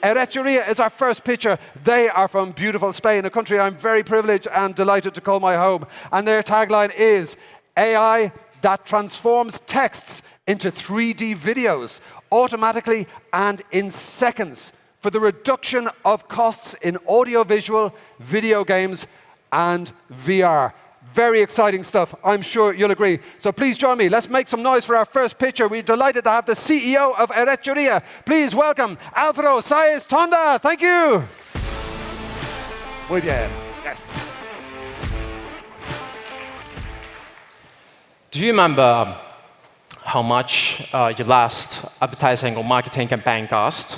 Erecheria is our first picture. They are from beautiful Spain, a country I'm very privileged and delighted to call my home. And their tagline is AI that transforms texts into 3D videos automatically and in seconds for the reduction of costs in audiovisual, video games, and VR. Very exciting stuff. I'm sure you'll agree. So please join me. Let's make some noise for our first picture. We're delighted to have the CEO of Erecheria. Please welcome Alvaro Saez Tonda. Thank you. Muy bien. Yes. Do you remember how much your last advertising or marketing campaign cost?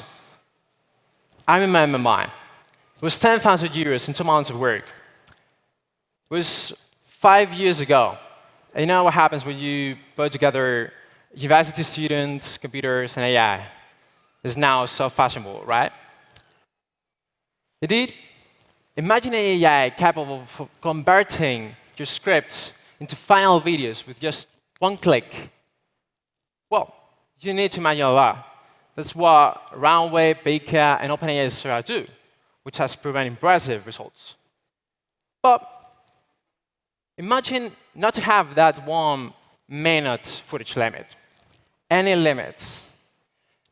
I remember mine. It was 10,000 euros in 2 months of work. It was 5 years ago. And you know what happens when you put together university students, computers, and AI? It's now so fashionable, right? Indeed, imagine an AI capable of converting your scripts into final videos with just one click. Well, you need to imagine a lot. That's what Runway, Baker, and OpenAI do, which has proven impressive results. But imagine not to have that 1 minute footage limit, any limits.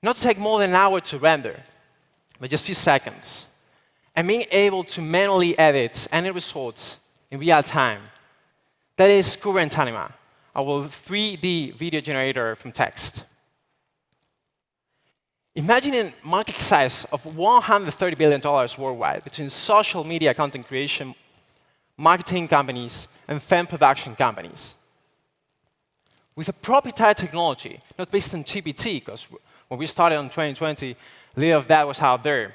Not to take more than an hour to render, but just a few seconds. And being able to manually edit any results in real time. That is Current Anima, our 3D video generator from text. Imagine a market size of $130 billion worldwide between social media content creation, marketing companies, and film production companies. With a proprietary technology, not based on TNBT, because when we started in 2020, little of that was out there.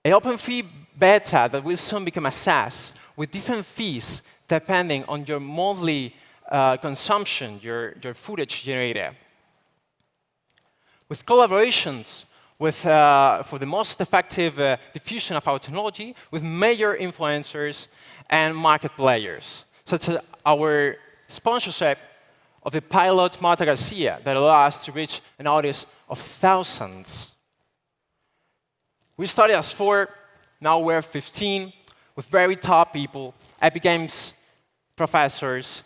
An open fee beta that will soon become a SaaS with different fees depending on your monthly consumption, your footage generator. With collaborations for the most effective diffusion of our technology with major influencers and market players, such as our sponsorship of the pilot Marta Garcia that allows us to reach an audience of thousands. We started as 4, now we're 15, with very top people, Epic Games professors,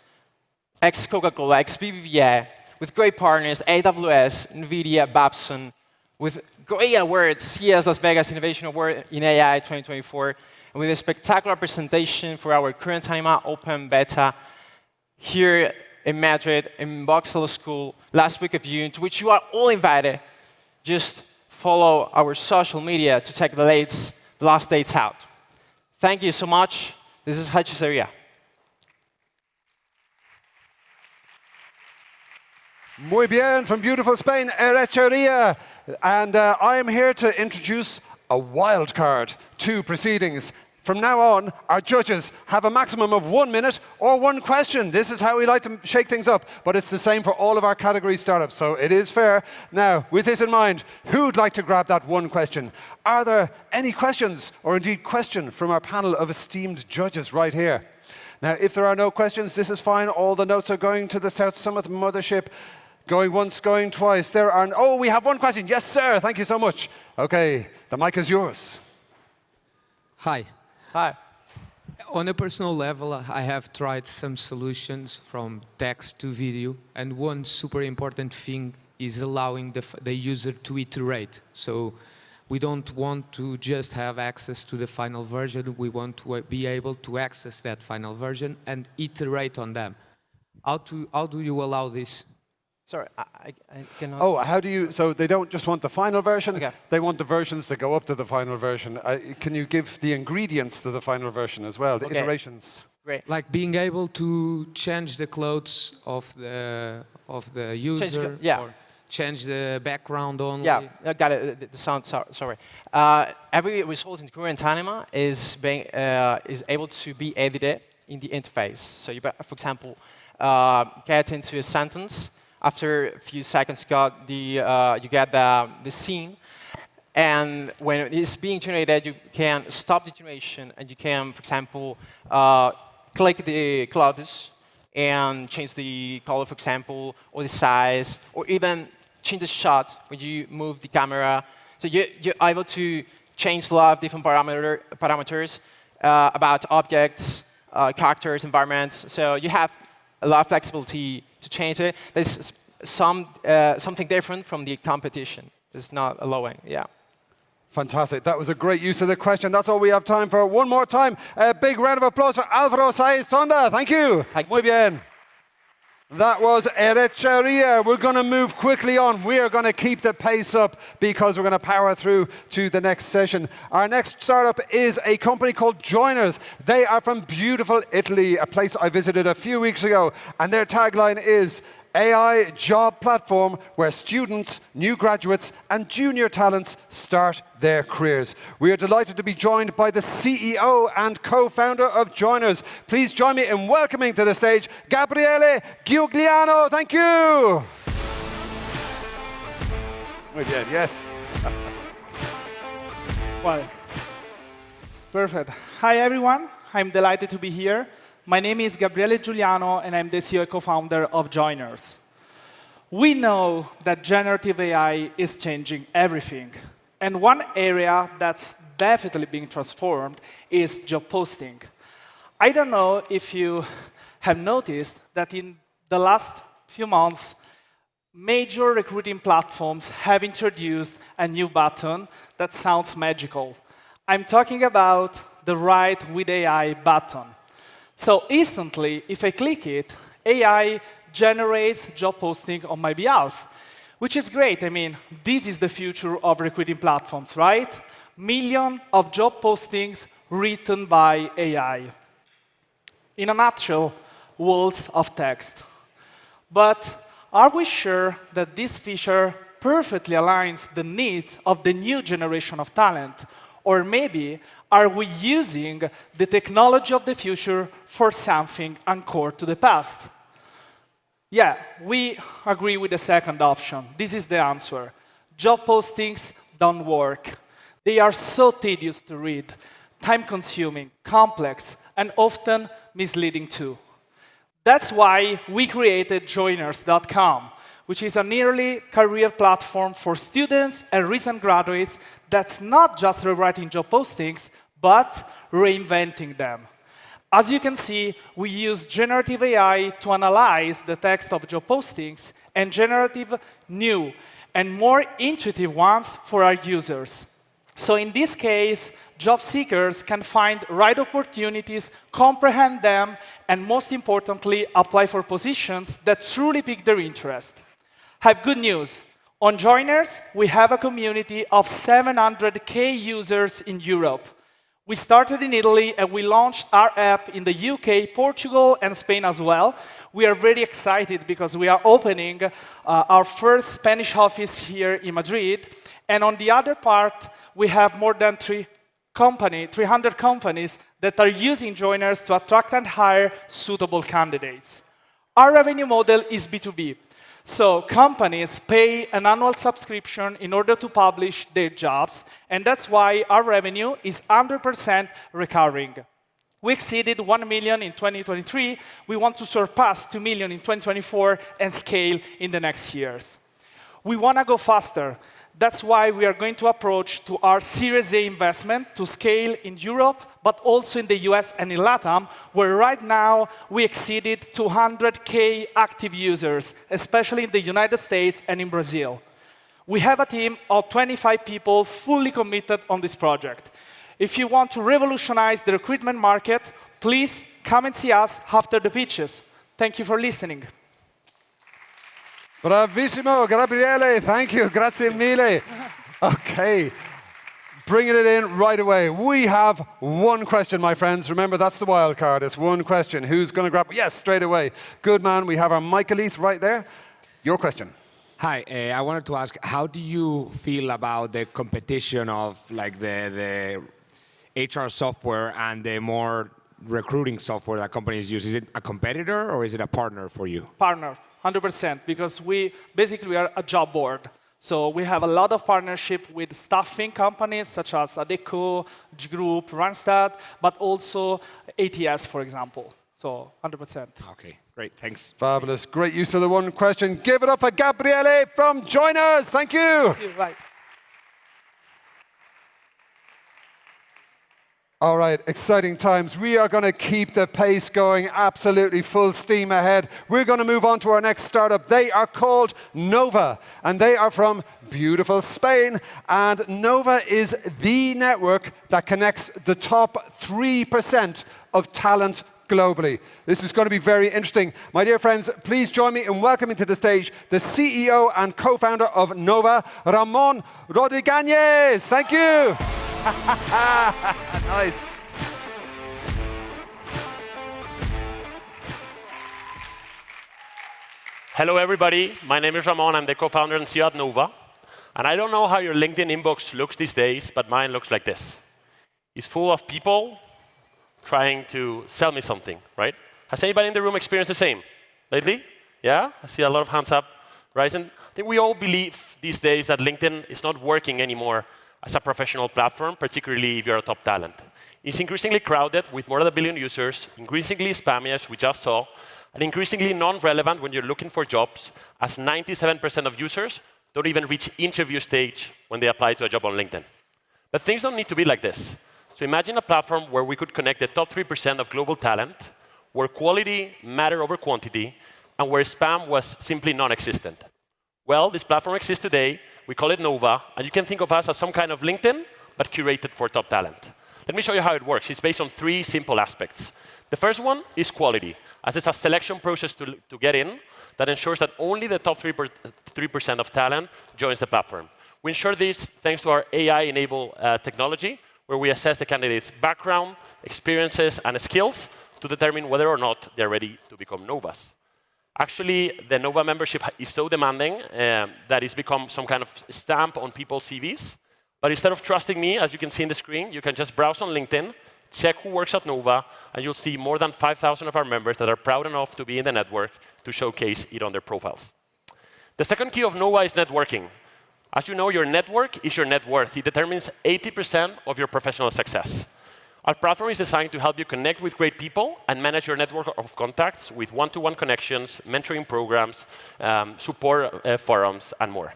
ex-Coca-Cola, ex-BBVA, with great partners, AWS, NVIDIA, Babson, with great awards, CES Las Vegas Innovation Award in AI 2024, and with a spectacular presentation for our Current Anima Open Beta here in Madrid, in Vauxhall School, last week of June, to which you are all invited. Just follow our social media to check the last dates out. Thank you so much. This is Erecheria. Muy bien, from beautiful Spain, Erecheria. And I am here to introduce a wild card to proceedings. From now on, our judges have a maximum of 1 minute or 1 question. This is how we like to shake things up, but it's the same for all of our category startups, so it is fair. Now, with this in mind, who'd like to grab that 1 question? Are there any questions, or indeed question, from our panel of esteemed judges right here? Now, if there are no questions, this is fine. All the notes are going to the South Summit Mothership. Going once, going twice. There are... Oh, we have 1 question. Yes, sir. Thank you so much. OK, the mic is yours. Hi. Hi. On a personal level, I have tried some solutions from text to video. And one super important thing is allowing the user to iterate. So we don't want to just have access to the final version. We want to be able to access that final version and iterate on them. How do you allow this? Sorry, I cannot... Oh, how do you... So they don't just want the final version, okay. They want the versions that go up to the final version. Can you give the ingredients to the final version as well, the iterations? Great. Like being able to change the clothes of the user, or change the background only? Yeah, I got it. The sound, sorry. Every result in Current Anima is able to be edited in the interface. So you, for example, get into a sentence. After a few seconds, you get the scene. And when it's being generated, you can stop the generation, and you can, for example, click the clothes and change the color, for example, or the size, or even change the shot when you move the camera So you're able to change a lot of different parameters about objects, characters, environments. So you have a lot of flexibility to change it. There's something different from the competition. It's not allowing, yeah. Fantastic. That was a great use of the question. That's all we have time for. One more time, a big round of applause for Alvaro Saez Tonda. Thank you. Muy bien. That was Erecheria. We're going to move quickly on. We are going to keep the pace up because we're going to power through to the next session. Our next startup is a company called Joiners. They are from beautiful Italy, a place I visited a few weeks ago. And their tagline is AI job platform where students, new graduates, and junior talents start their careers. We are delighted to be joined by the CEO and co-founder of Joiners. Please join me in welcoming to the stage Gabriele Giugliano. Thank you. Muy bien, yes. Well, perfect. Hi, everyone. I'm delighted to be here. My name is Gabriele Giuliano, and I'm the CEO and co-founder of Joiners. We know that generative AI is changing everything. And one area that's definitely being transformed is job posting. I don't know if you have noticed that in the last few months, major recruiting platforms have introduced a new button that sounds magical. I'm talking about the Write with AI button. So instantly, if I click it, AI generates job posting on my behalf, which is great. I mean, this is the future of recruiting platforms, right? Millions of job postings written by AI. In a nutshell, walls of text. But are we sure that this feature perfectly aligns the needs of the new generation of talent? Or maybe are we using the technology of the future for something anchored to the past? Yeah, we agree with the second option. This is the answer. Job postings don't work. They are so tedious to read, time-consuming, complex, and often misleading too. That's why we created Joiners.com, which is a nearly career platform for students and recent graduates that's not just rewriting job postings, but reinventing them. As you can see, we use generative AI to analyze the text of job postings and generative new and more intuitive ones for our users. So in this case, job seekers can find right opportunities, comprehend them, and most importantly, apply for positions that truly pique their interest. Have good news. On Joiners, we have a community of 700K users in Europe. We started in Italy, and we launched our app in the UK, Portugal, and Spain as well. We are very excited because we are opening our first Spanish office here in Madrid. And on the other part, we have more than 300 companies that are using Joiners to attract and hire suitable candidates. Our revenue model is B2B. So companies pay an annual subscription in order to publish their jobs, and that's why our revenue is 100% recurring. We exceeded 1 million in 2023. We want to surpass 2 million in 2024 and scale in the next years. We want to go faster. That's why we are going to approach to our Series A investment to scale in Europe, but also in the US and in LATAM, where right now we exceeded 200K active users, especially in the United States and in Brazil. We have a team of 25 people fully committed on this project. If you want to revolutionize the recruitment market, please come and see us after the pitches. Thank you for listening. Bravissimo, Gabriele, thank you, grazie mille. Okay, bringing it in right away. We have one question, my friends. Remember, that's the wild card. It's one question. Who's going to grab? Yes, straight away. Good man. We have our Michaelith right there. Your question. Hi, I wanted to ask, how do you feel about the competition of like the HR software and the more recruiting software that companies use? Is it a competitor or is it a partner for you? Partner. 100%, because we are a job board. So we have a lot of partnership with staffing companies such as Adecco, G Group, Randstad, but also ATS, for example. So 100%. Okay, great, thanks. Fabulous, great use of the one question. Give it up for Gabriele from Joiners. Thank you. Thank you. Right. All right, exciting times. We are going to keep the pace going, absolutely full steam ahead. We're going to move on to our next startup. They are called Nova, and they are from beautiful Spain. And Nova is the network that connects the top 3% of talent globally. This is going to be very interesting. My dear friends, please join me in welcoming to the stage the CEO and co-founder of Nova, Ramon Rodriguez. Thank you. Nice. Hello, everybody. My name is Ramon. I'm the co-founder and CEO at Nova. And I don't know how your LinkedIn inbox looks these days, but mine looks like this. It's full of people trying to sell me something, right? Has anybody in the room experienced the same lately? Yeah? I see a lot of hands up rising. I think we all believe these days that LinkedIn is not working anymore as a professional platform, particularly if you're a top talent. It's increasingly crowded with more than 1 billion users, increasingly spammy, as we just saw, and increasingly non-relevant when you're looking for jobs, as 97% of users don't even reach interview stage when they apply to a job on LinkedIn. But things don't need to be like this. So imagine a platform where we could connect the top 3% of global talent, where quality mattered over quantity, and where spam was simply non-existent. Well, this platform exists today. We call it Nova, and you can think of us as some kind of LinkedIn, but curated for top talent. Let me show you how it works. It's based on 3 simple aspects. The first one is quality, as it's a selection process to get in that ensures that only the top 3% of talent joins the platform. We ensure this thanks to our AI-enabled technology, where we assess the candidate's background, experiences, and skills to determine whether or not they're ready to become Novas. Actually, the Nova membership is so demanding that it's become some kind of stamp on people's CVs. But instead of trusting me, as you can see in the screen, you can just browse on LinkedIn, check who works at Nova, and you'll see more than 5,000 of our members that are proud enough to be in the network to showcase it on their profiles. The second key of Nova is networking. As you know, your network is your net worth. It determines 80% of your professional success. Our platform is designed to help you connect with great people and manage your network of contacts with one-to-one connections, mentoring programs, support forums, and more.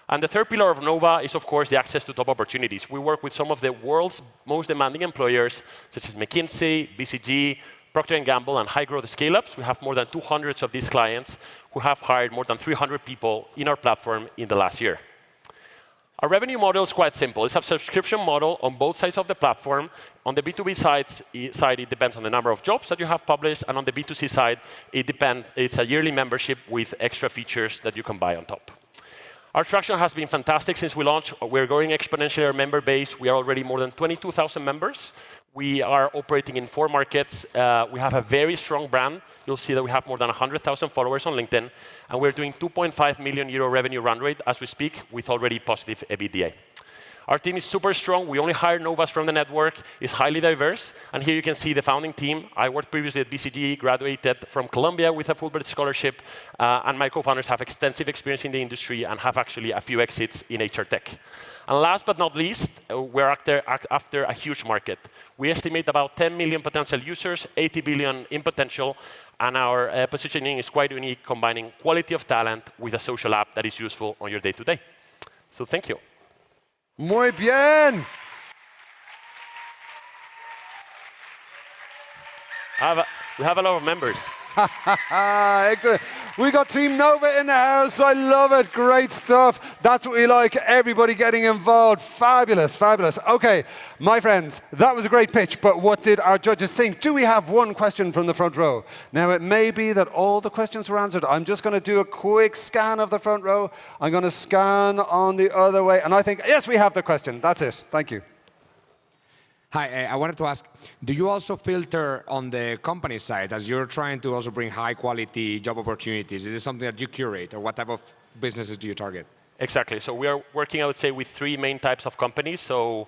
And the third pillar of Nova is, of course, the access to top opportunities. We work with some of the world's most demanding employers, such as McKinsey, BCG, Procter & Gamble, and high-growth scale-ups. We have more than 200 of these clients who have hired more than 300 people in our platform in the last year. Our revenue model is quite simple. It's a subscription model on both sides of the platform. On the B2B side, it depends on the number of jobs that you have published, and on the B2C side, it's a yearly membership with extra features that you can buy on top. Our traction has been fantastic since we launched. We're growing exponentially our member base. We are already more than 22,000 members. We are operating in 4 markets. We have a very strong brand. You'll see that we have more than 100,000 followers on LinkedIn. And we're doing 2.5 million euro revenue run rate as we speak, with already positive EBITDA. Our team is super strong. We only hire Novas from the network. It's highly diverse. And here you can see the founding team. I worked previously at BCG, graduated from Columbia with a Fulbright scholarship. And my co-founders have extensive experience in the industry and have actually a few exits in HR tech. And last but not least, we're after a huge market. We estimate about 10 million potential users, 80 billion in potential, and our positioning is quite unique, combining quality of talent with a social app that is useful on your day-to-day. So thank you. Muy bien. We have a lot of members. Excellent. We got Team Nova in the house. I love it. Great stuff. That's what we like. Everybody getting involved. Fabulous, fabulous. Okay, my friends, that was a great pitch, but what did our judges think? Do we have one question from the front row? Now, it may be that all the questions were answered. I'm just going to do a quick scan of the front row. I'm going to scan on the other way, and I think, yes, we have the question. That's it. Thank you. Hi, I wanted to ask, do you also filter on the company side as you're trying to also bring high quality job opportunities? Is this something that you curate, or what type of businesses do you target? Exactly. So we are working, I would say, with 3 main types of companies. So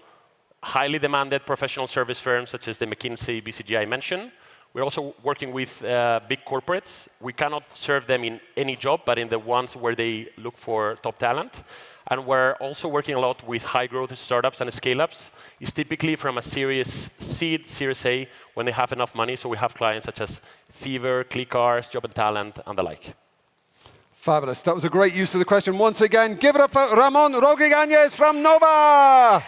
highly demanded professional service firms such as the McKinsey, BCG I mentioned. We're also working with big corporates. We cannot serve them in any job, but in the ones where they look for top talent. And we're also working a lot with high-growth startups and scale-ups. It's typically from a Series Seed, Series A, when they have enough money. So we have clients such as Fever, ClickCars, Job and Talent, and the like. Fabulous. That was a great use of the question. Once again, give it up for Ramon Rodriguez from Nova.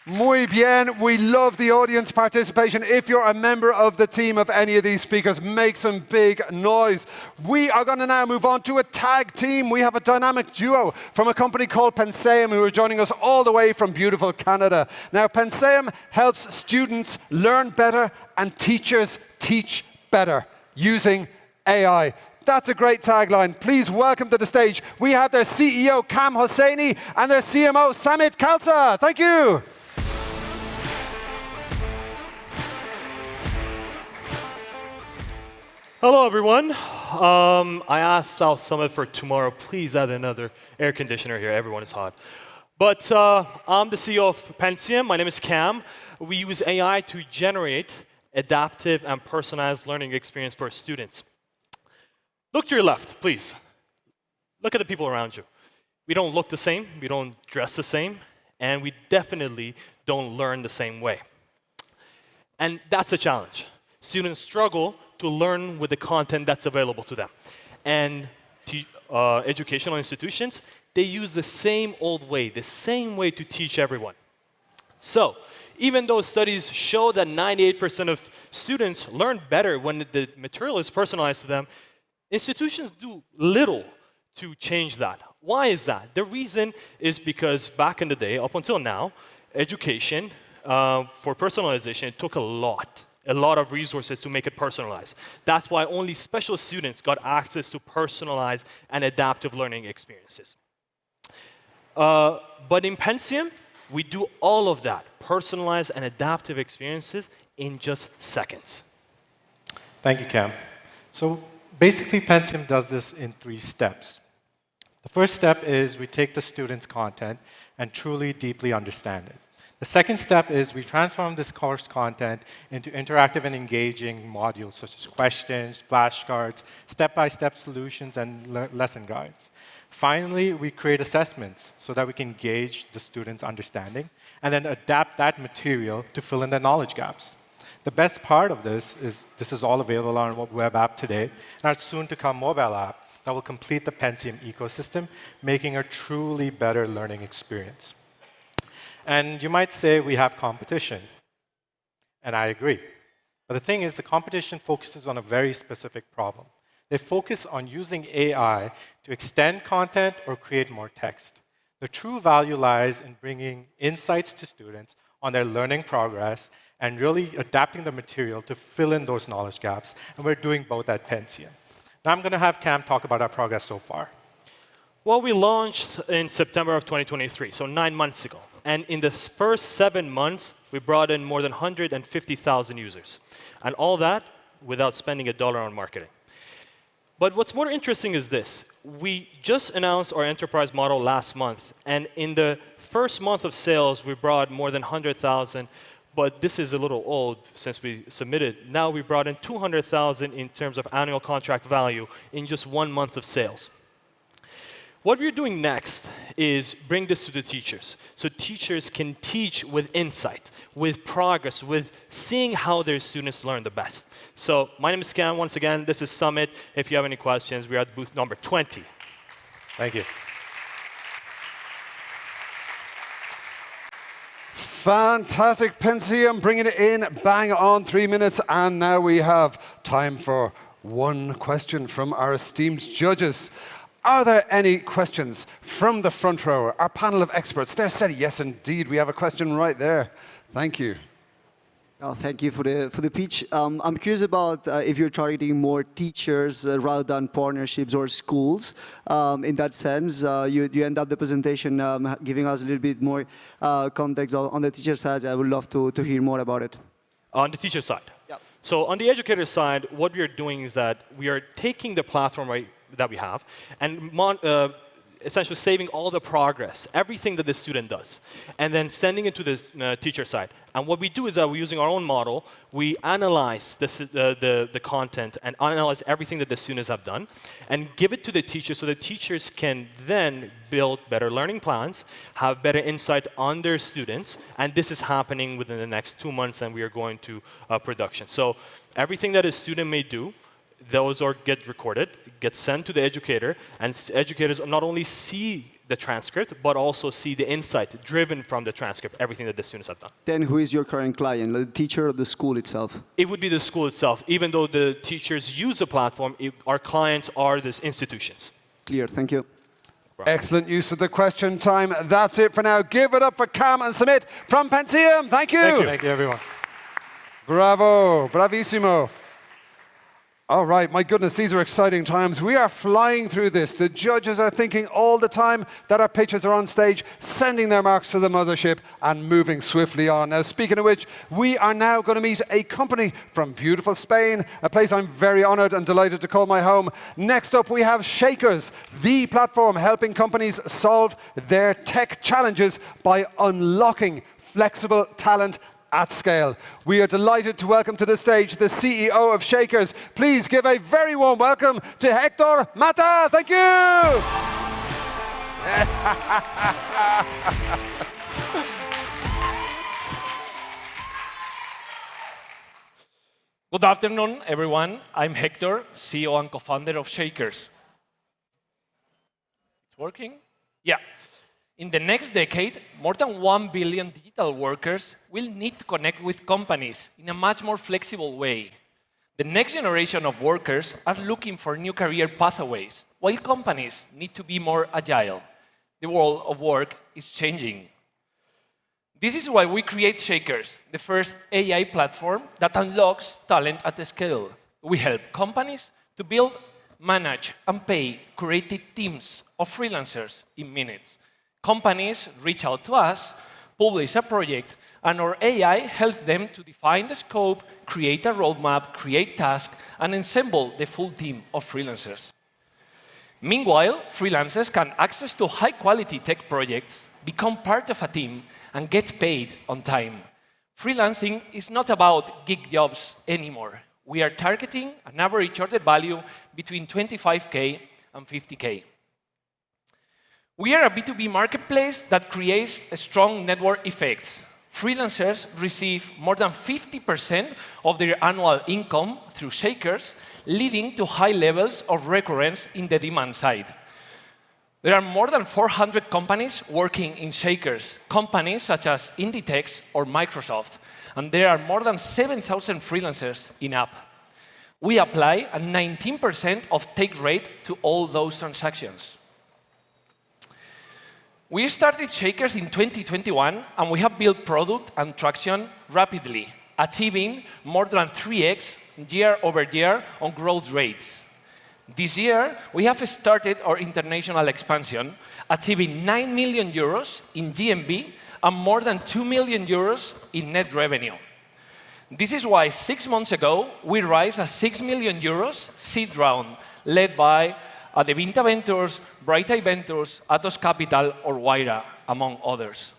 Muy bien. We love the audience participation. If you're a member of the team of any of these speakers, make some big noise. We are going to now move on to a tag team. We have a dynamic duo from a company called Penseum who are joining us all the way from beautiful Canada. Now, Penseum helps students learn better and teachers teach better using AI. That's a great tagline. Please welcome to the stage. We have their CEO, Cam Hosseini, and their CMO, Samit Khalsa. Thank you. Hello, everyone. I asked South Summit for tomorrow, please add another air conditioner here. Everyone is hot. But I'm the CEO of Penseum. My name is Cam. We use AI to generate adaptive and personalized learning experience for students. Look to your left, please. Look at the people around you. We don't look the same, we don't dress the same, and we definitely don't learn the same way. And that's a challenge. Students struggle to learn with the content that's available to them. And educational institutions, they use the same old way, the same way to teach everyone. So, even though studies show that 98% of students learn better when the material is personalized to them, institutions do little to change that. Why is that? The reason is because back in the day, up until now, education for personalization, it took a lot of resources to make it personalized. That's why only special students got access to personalized and adaptive learning experiences. But in Penseum, we do all of that, personalized and adaptive experiences in just seconds. Thank you, Cam. So basically, Penseum does this in 3 steps. The first step is we take the student's content and truly, deeply understand it. The second step is we transform this course content into interactive and engaging modules such as questions, flashcards, step-by-step solutions, and lesson guides. Finally, we create assessments so that we can gauge the student's understanding and then adapt that material to fill in the knowledge gaps. The best part of this is all available on our web app today and our soon-to-come mobile app that will complete the Penseum ecosystem, making a truly better learning experience. And you might say we have competition, and I agree. But the thing is, the competition focuses on a very specific problem. They focus on using AI to extend content or create more text. The true value lies in bringing insights to students on their learning progress and really adapting the material to fill in those knowledge gaps. And we're doing both at Penseum. Now I'm going to have Cam talk about our progress so far. Well, we launched in September of 2023, so 9 months ago. And in the first 7 months, we brought in more than 150,000 users. And all that without spending $1 on marketing. But what's more interesting is this. We just announced our enterprise model last month. And in the first month of sales, we brought more than 100,000. But this is a little old since we submitted. Now we brought in 200,000 in terms of annual contract value in just 1 month of sales. What we're doing next is bring this to the teachers, so teachers can teach with insight, with progress, with seeing how their students learn the best. So my name is Cam. Once again, this is Summit. If you have any questions, we're at booth number 20. Thank you. Fantastic. Penseum bringing it in, bang on 3 minutes. And now we have time for one question from our esteemed judges. Are there any questions from the front row? Our panel of experts, they're said, yes, indeed. We have a question right there. Thank you. Thank you for the pitch. I'm curious about if you're targeting more teachers rather than partnerships or schools. In that sense, you end up the presentation giving us a little bit more context on the teacher side. I would love to hear more about it. On the teacher side? Yeah. So on the educator side, what we are doing is that we are taking the platform that we have and essentially saving all the progress, everything that the student does, and then sending it to the teacher side. And what we do is that we're using our own model. We analyze the content and analyze everything that the students have done and give it to the teachers so the teachers can then build better learning plans, have better insight on their students, and this is happening within the next 2 months, and we are going to production. So everything that a student may do, those get recorded, get sent to the educator, and educators not only see the transcript, but also see the insight driven from the transcript, everything that the students have done. Then who is your current client, the teacher or the school itself? It would be the school itself. Even though the teachers use the platform, our clients are the institutions. Clear, thank you. Excellent use of the question time. That's it for now. Give it up for Cam and Sumit from Pentium. Thank you. Thank you, everyone. Bravo. Bravissimo. All right, my goodness, these are exciting times. We are flying through this. The judges are thinking all the time that our pitches are on stage, sending their marks to the mothership and moving swiftly on. Now, speaking of which, we are now going to meet a company from beautiful Spain, a place I'm very honored and delighted to call my home. Next up, we have Shakers, the platform helping companies solve their tech challenges by unlocking flexible talent at scale. We are delighted to welcome to the stage the CEO of Shakers. Please give a very warm welcome to Hector Mata. Thank you. Good afternoon, everyone. I'm Hector, CEO and co-founder of Shakers. It's working? Yeah. In the next decade, more than 1 billion digital workers will need to connect with companies in a much more flexible way. The next generation of workers are looking for new career pathways, while companies need to be more agile. The world of work is changing. This is why we create Shakers, the first AI platform that unlocks talent at scale. We help companies to build, manage, and pay curated teams of freelancers in minutes. Companies reach out to us, publish a project, and our AI helps them to define the scope, create a roadmap, create tasks, and assemble the full team of freelancers. Meanwhile, freelancers can access to high-quality tech projects, become part of a team, and get paid on time. Freelancing is not about gig jobs anymore. We are targeting an average order value between 25K and 50K. We are a B2B marketplace that creates strong network effects. Freelancers receive more than 50% of their annual income through Shakers, leading to high levels of recurrence in the demand side. There are more than 400 companies working in Shakers, companies such as Inditex or Microsoft, and there are more than 7,000 freelancers in app. We apply a 19% of take rate to all those transactions. We started Shakers in 2021, and we have built product and traction rapidly, achieving more than 3x year-over-year on growth rates. This year, we have started our international expansion, achieving 9 million euros in GMV and more than 2 million euros in net revenue. This is why 6 months ago, we raised a 6 million euros seed round led by Adevinta Ventures, Bright Eye Ventures, Atos Capital, or Waira, among others.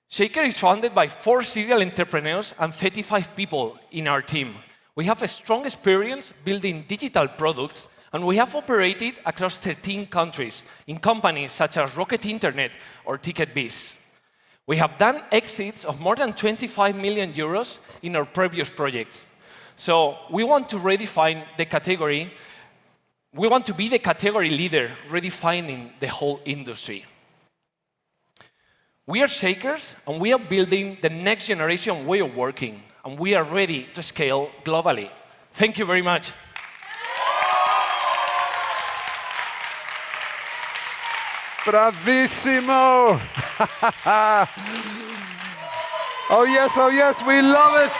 Shaker is founded by 4 serial entrepreneurs and 35 people in our team. We have a strong experience building digital products, and we have operated across 13 countries in companies such as Rocket Internet or TicketBiz. We have done exits of more than 25 million euros in our previous projects. So we want to redefine the category. We want to be the category leader, redefining the whole industry. We are Shakers, and we are building the next generation way of working, and we are ready to scale globally. Thank you very much. Bravissimo! Oh yes, we love it.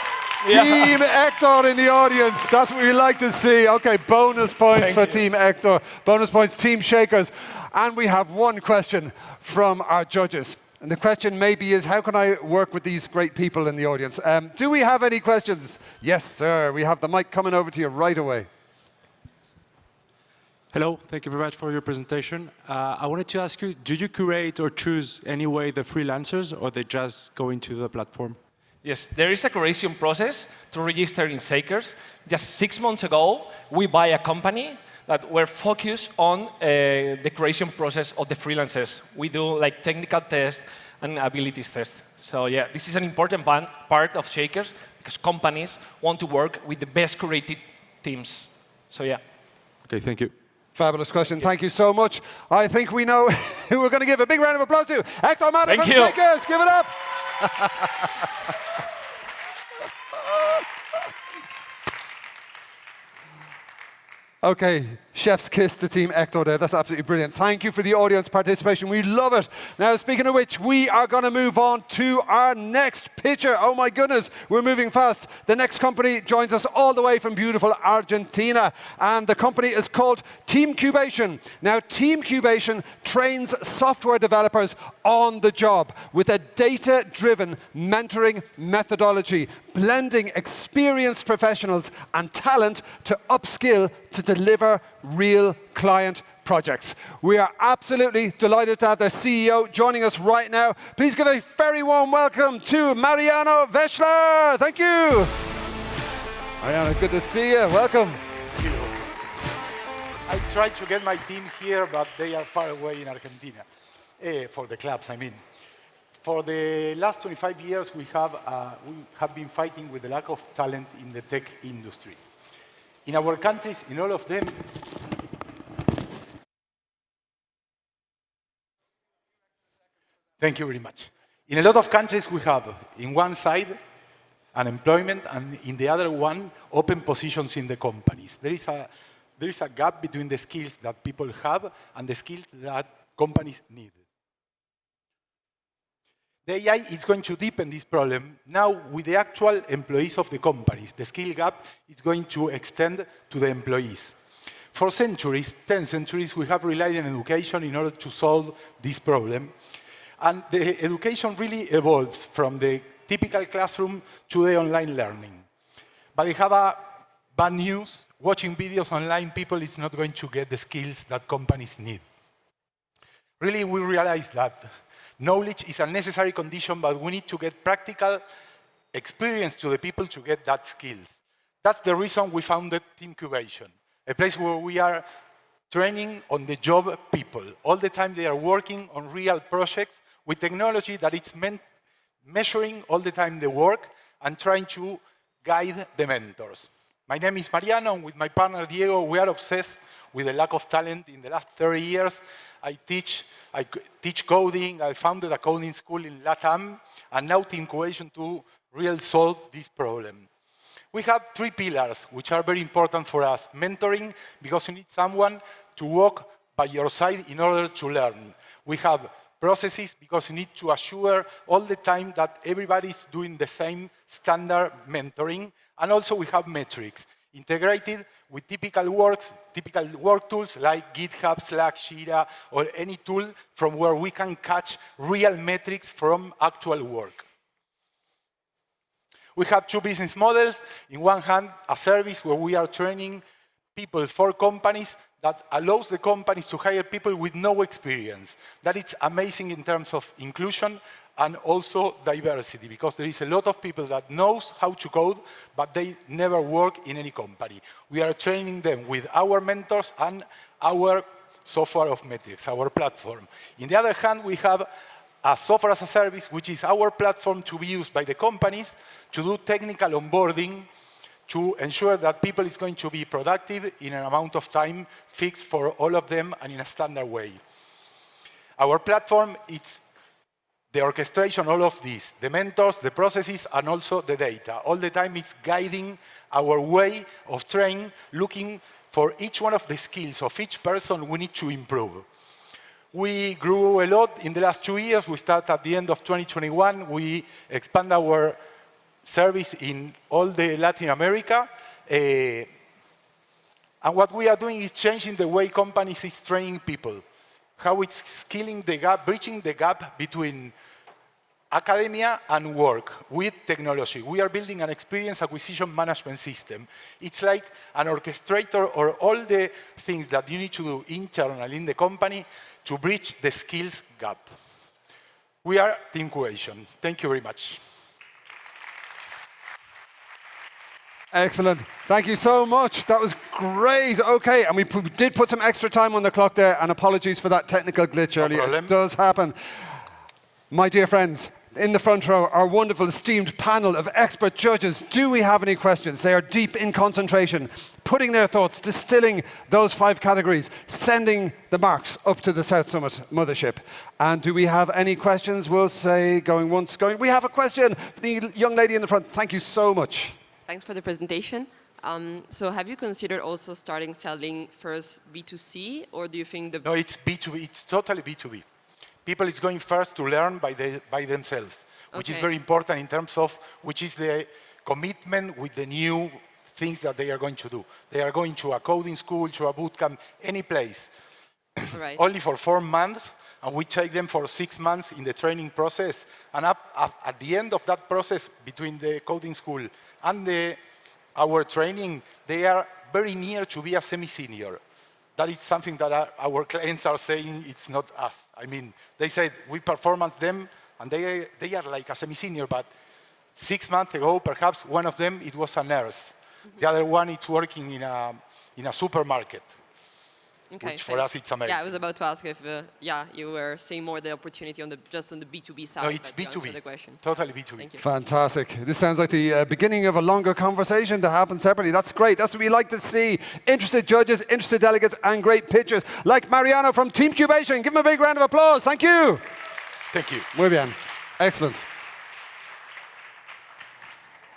Team Hector in the audience. That's what we like to see. Okay, bonus points for Team Hector. Bonus points, Team Shakers. And we have one question from our judges. And the question maybe is, how can I work with these great people in the audience? Do we have any questions? Yes, sir. We have the mic coming over to you right away. Hello, thank you very much for your presentation. I wanted to ask you, do you curate or choose any way the freelancers, or they just go into the platform? Yes, there is a curation process to register in Shakers. Just 6 months ago, we buy a company that were focused on the creation process of the freelancers. We do like technical tests and abilities tests. So yeah, this is an important part of Shakers because companies want to work with the best curated teams. So yeah. Okay, thank you. Fabulous question. Thank you so much. I think we know who we're going to give a big round of applause to. Hector Mata from Shakers. Give it up. Okay, chef's kiss to Team Hector there. That's absolutely brilliant. Thank you for the audience participation. We love it. Now, speaking of which, we are going to move on to our next pitcher. Oh my goodness, we're moving fast. The next company joins us all the way from beautiful Argentina, and the company is called TeamCubation. Now, TeamCubation trains software developers on the job with a data-driven mentoring methodology, blending experienced professionals and talent to upskill to deliver real client projects. We are absolutely delighted to have their CEO joining us right now. Please give a very warm welcome to Mariano Veschler. Thank you. Mariano, good to see you. Welcome. I tried to get my team here, but they are far away in Argentina, for the clubs, I mean. For the last 25 years, we have been fighting with the lack of talent in the tech industry. In our countries, in all of them, thank you very much. In a lot of countries, we have, in one side, unemployment, and in the other one, open positions in the companies. There is a gap between the skills that people have and the skills that companies need. The AI is going to deepen this problem. Now, with the actual employees of the companies, the skill gap is going to extend to the employees. For centuries, 10 centuries, we have relied on education in order to solve this problem. And the education really evolves from the typical classroom to the online learning. But they have a bad news. Watching videos online, people is not going to get the skills that companies need. Really, we realize that knowledge is a necessary condition, but we need to get practical experience to the people to get that skills. That's the reason we founded TeamCubation, a place where we are training on the job people. All the time they are working on real projects with technology that it's measuring all the time the work and trying to guide the mentors. My name is Mariano, and with my partner Diego, we are obsessed with the lack of talent. In the last 30 years, I teach coding. I founded a coding school in LATAM, and now TeamCubation to really solve this problem. We have 3 pillars, which are very important for us. Mentoring, because you need someone to walk by your side in order to learn. We have processes, because you need to assure all the time that everybody is doing the same standard mentoring. And also we have metrics, integrated with typical work tools like GitHub, Slack, Jira, or any tool from where we can catch real metrics from actual work. We have 2 business models. In one hand, a service where we are training people for companies that allows the companies to hire people with no experience. That is amazing in terms of inclusion and also diversity, because there is a lot of people that knows how to code, but they never work in any company. We are training them with our mentors and our software of metrics, our platform. On the other hand, we have a software as a service, which is our platform to be used by the companies to do technical onboarding, to ensure that people is going to be productive in an amount of time fixed for all of them and in a standard way. Our platform, it's the orchestration, all of this, the mentors, the processes, and also the data. All the time it's guiding our way of training, looking for each one of the skills of each person we need to improve. We grew a lot in the last 2 years. We started at the end of 2021. We expand our service in all the Latin America. And what we are doing is changing the way companies is training people. How it's skilling the gap, bridging the gap between academia and work with technology. We are building an experience acquisition management system. It's like an orchestrator or all the things that you need to do internally in the company to bridge the skills gap. We are TeamCubation. Thank you very much. Excellent. Thank you so much. That was great. Okay, and we did put some extra time on the clock there, and apologies for that technical glitch earlier. It does happen. My dear friends, in the front row, our wonderful esteemed panel of expert judges. Do we have any questions? They are deep in concentration, putting their thoughts, distilling those 5 categories, sending the marks up to the South Summit mothership. And do we have any questions? We'll say going once, going. We have a question for the young lady in the front. Thank you so much. Thanks for the presentation. So have you considered also starting selling first B2C, or do you think the... No, it's B2B. It's totally B2B. People is going first to learn by themselves, which is very important in terms of which is the commitment with the new things that they are going to do. They are going to a coding school, to a boot camp, any place. Right. Only for 4 months, and we take them for 6 months in the training process. And at the end of that process, between the coding school and our training, they are very near to be a semi-senior. That is something that our clients are saying it's not us. I mean, they said we performance them, and they are like a semi-senior, but 6 months ago, perhaps one of them, it was a nurse. The other one, it's working in a supermarket. Okay, which for us, it's amazing. Yeah, I was about to ask if you were seeing more the opportunity on just on the B2B side. No, it's B2B. The question. Totally B2B. Thank you. Fantastic. This sounds like the beginning of a longer conversation to happen separately. That's great. That's what we like to see. Interested judges, interested delegates, and great pitchers. Like Mariano from Team Cubation. Give him a big round of applause. Thank you. Thank you. Muy bien. Excellent.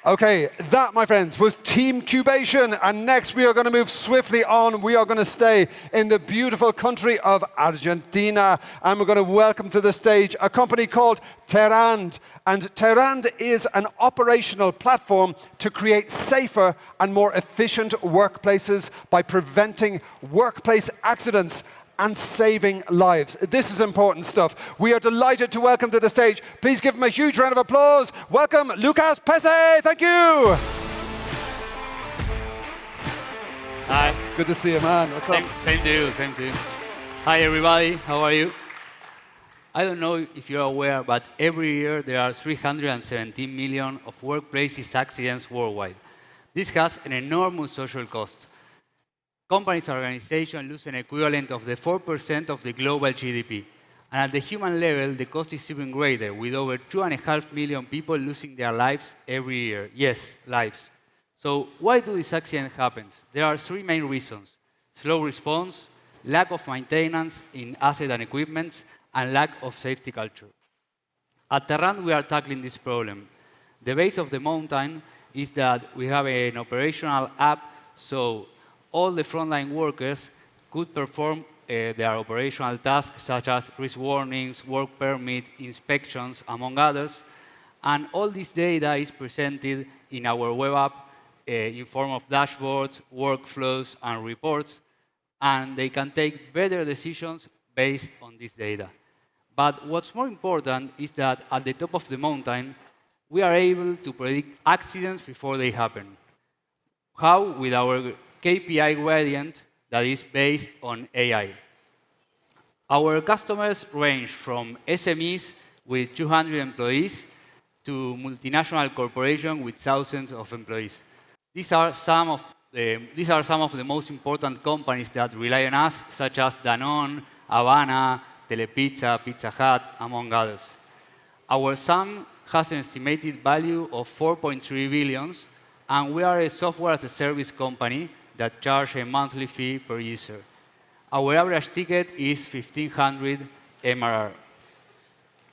Okay, that, my friends, was Team Cubation. And next, we are going to move swiftly on. We are going to stay in the beautiful country of Argentina. And we're going to welcome to the stage a company called Terrand. And Terrand is an operational platform to create safer and more efficient workplaces by preventing workplace accidents and saving lives. This is important stuff. We are delighted to welcome to the stage. Please give him a huge round of applause. Welcome, Lucas Pese. Thank you. Hi. It's good to see you, man. What's up? Same to you, same to you. Hi, everybody. How are you? I don't know if you're aware, but every year there are 317 million of workplaces accidents worldwide. This has an enormous social cost. Companies and organizations lose an equivalent of the 4% of the global GDP. And at the human level, the cost is even greater, with over 2.5 million people losing their lives every year. Yes, lives. So why do these accidents happen? There are 3 main reasons: slow response, lack of maintenance in assets and equipment, and lack of safety culture. At Terrand, we are tackling this problem. The base of the mountain is that we have an operational app, so all the frontline workers could perform their operational tasks, such as risk warnings, work permit, inspections, among others. And all this data is presented in our web app in form of dashboards, workflows, and reports. And they can take better decisions based on this data. But what's more important is that at the top of the mountain, we are able to predict accidents before they happen. How? With our KPI gradient that is based on AI. Our customers range from SMEs with 200 employees to multinational corporations with thousands of employees. These are some of the most important companies that rely on us, such as Danone, Havana, Telepizza, Pizza Hut, among others. Our SAM has an estimated value of 4.3 billion, and we are a software as a service company that charge a monthly fee per user. Our average ticket is 1,500 MRR.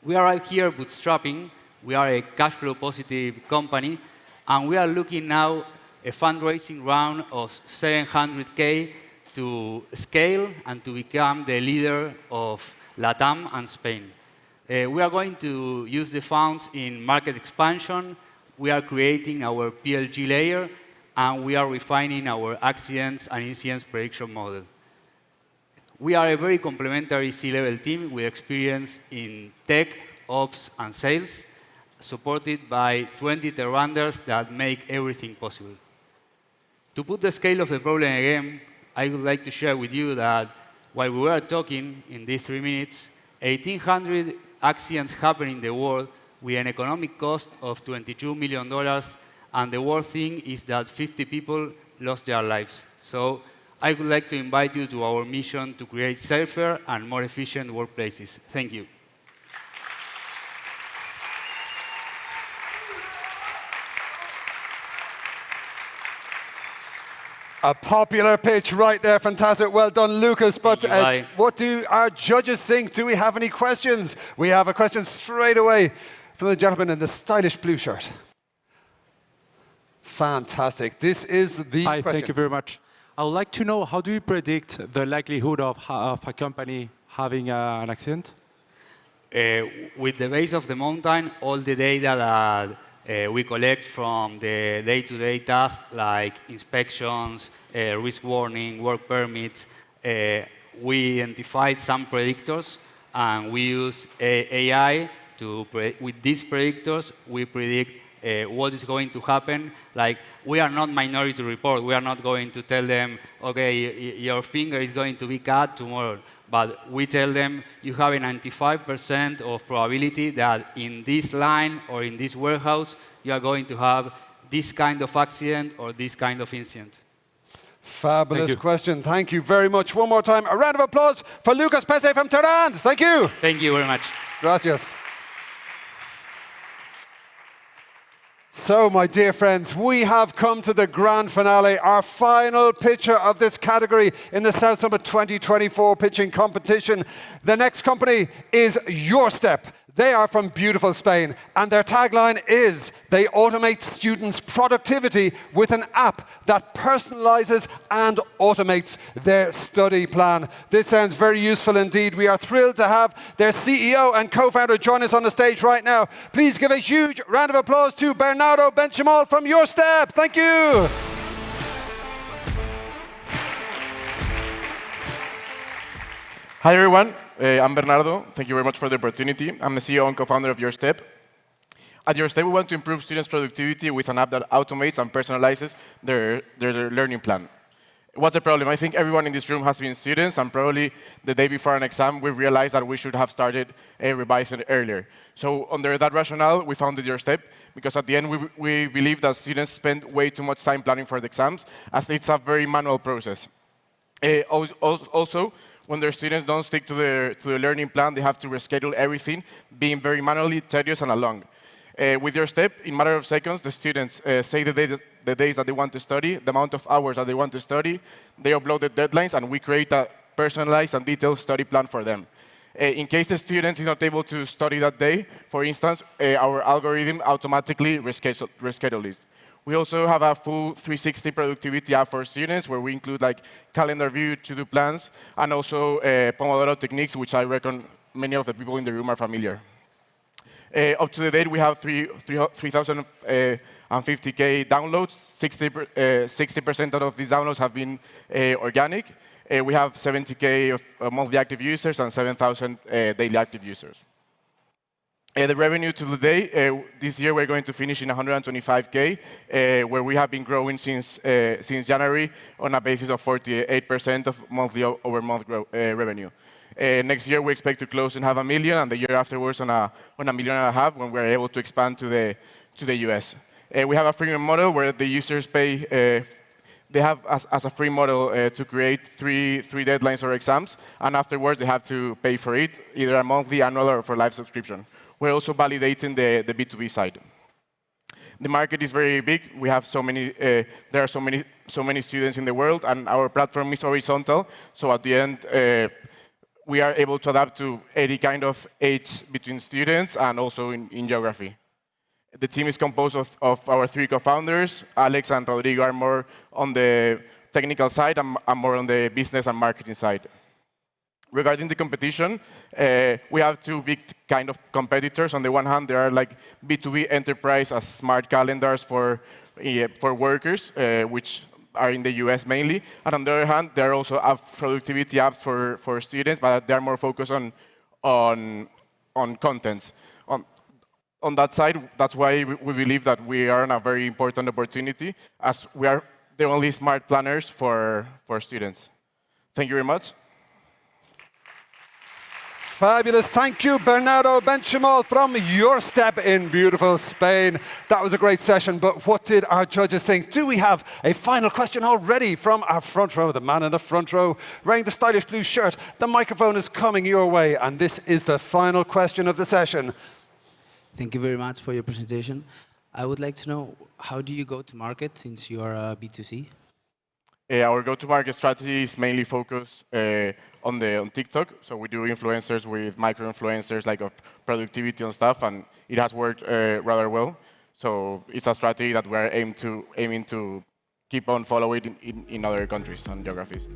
We arrived here bootstrapping. We are a cash flow positive company, and we are looking now a fundraising round of 700K to scale and to become the leader of LATAM and Spain. We are going to use the funds in market expansion. We are creating our PLG layer, and we are refining our accidents and incidents prediction model. We are a very complementary C-level team with experience in tech, ops, and sales, supported by 20 Terranders that make everything possible. To put the scale of the problem again, I would like to share with you that while we were talking in these 3 minutes, 1,800 accidents happen in the world with an economic cost of $22 million, and the worst thing is that 50 people lost their lives. So I would like to invite you to our mission to create safer and more efficient workplaces. Thank you. A popular pitch right there. Fantastic. Well done, Lucas. But Bye. what do our judges think? Do we have any questions? We have a question straight away from the gentleman in the stylish blue shirt. Fantastic. This is the Hi, question. thank you very much. I would like to know, how do you predict the likelihood of a company having an accident? With the base of the mountain, all the data that we collect from the day-to-day tasks like inspections, risk warning, work permits, we identify some predictors, and we use AI to, with these predictors, we predict what is going to happen. Like, we are not Minority Report. We are not going to tell them, okay, your finger is going to be cut tomorrow. But we tell them, you have a 95% of probability that in this line or in this warehouse, you are going to have this kind of accident or this kind of incident. Fabulous question. Thank you very much. One more time, a round of applause for Lucas Pese from Tehran. Thank you. Thank you very much. Gracias. So, my dear friends, we have come to the grand finale, our final pitcher of this category in the South Summit 2024 pitching competition. The next company is Your Step. They are from beautiful Spain, and their tagline is, they automate students' productivity with an app that personalizes and automates their study plan. This sounds very useful indeed. We are thrilled to have their CEO and co-founder join us on the stage right now. Please give a huge round of applause to Bernardo Benchimol from Your Step. Thank you. Hi, everyone. I'm Bernardo. Thank you very much for the opportunity. I'm the CEO and co-founder of Your Step. At Your Step, we want to improve students' productivity with an app that automates and personalizes their learning plan. What's the problem? I think everyone in this room has been students, and probably the day before an exam, we realized that we should have started revising earlier. So under that rationale, we founded Your Step, because at the end, we believe that students spend way too much time planning for the exams, as it's a very manual process. Also, when their students don't stick to the learning plan, they have to reschedule everything, being very manually tedious and long. With Your Step, in a matter of seconds, the students say the days that they want to study, the amount of hours that they want to study, they upload the deadlines, and we create a personalized and detailed study plan for them. In case the student is not able to study that day, for instance, our algorithm automatically reschedules it. We also have a full 360 productivity app for students, where we include like calendar view, to-do plans, and also Pomodoro techniques, which I reckon many of the people in the room are familiar. Up to the date, we have 3,050K downloads. 60% of these downloads have been organic. We have 70K of monthly active users and 7,000 daily active users. The revenue to the day, this year we're going to finish in 125K, where we have been growing since January on a basis of 48% of month-over-month revenue. Next year we expect to close and have $1 million, and the year afterwards on $1.5 million when we're able to expand to the US. We have a freemium model where the users pay. They have as a free model to create three deadlines or exams, and afterwards they have to pay for it, either a monthly, annual, or for life subscription. We're also validating the B2B side. The market is very big. We have there are so many students in the world, and our platform is horizontal. So at the end, we are able to adapt to any kind of age between students and also in geography. The team is composed of our three co-founders. Alex and Rodrigo are more on the technical side, and I'm more on the business and marketing side. Regarding the competition, we have two big kind of competitors. On the one hand, there are like B2B enterprise as smart calendars for workers, which are in the US mainly. And on the other hand, there are also productivity apps for students, but they are more focused on contents. On that side, that's why we believe that we are in a very important opportunity, as we are the only smart planners for students. Thank you very much. Fabulous. Thank you, Bernardo Benchimol from Your Step in beautiful Spain. That was a great session, but what did our judges think? Do we have a final question already from our front row, the man in the front row wearing the stylish blue shirt? The microphone is coming your way, and this is the final question of the session. Thank you very much for your presentation. I would like to know, how do you go to market since you are B2C? Our go-to-market strategy is mainly focused on TikTok. So we do influencers with micro-influencers like of productivity and stuff, and it has worked rather well. So it's a strategy that we're aiming to keep on following in other countries and geographies.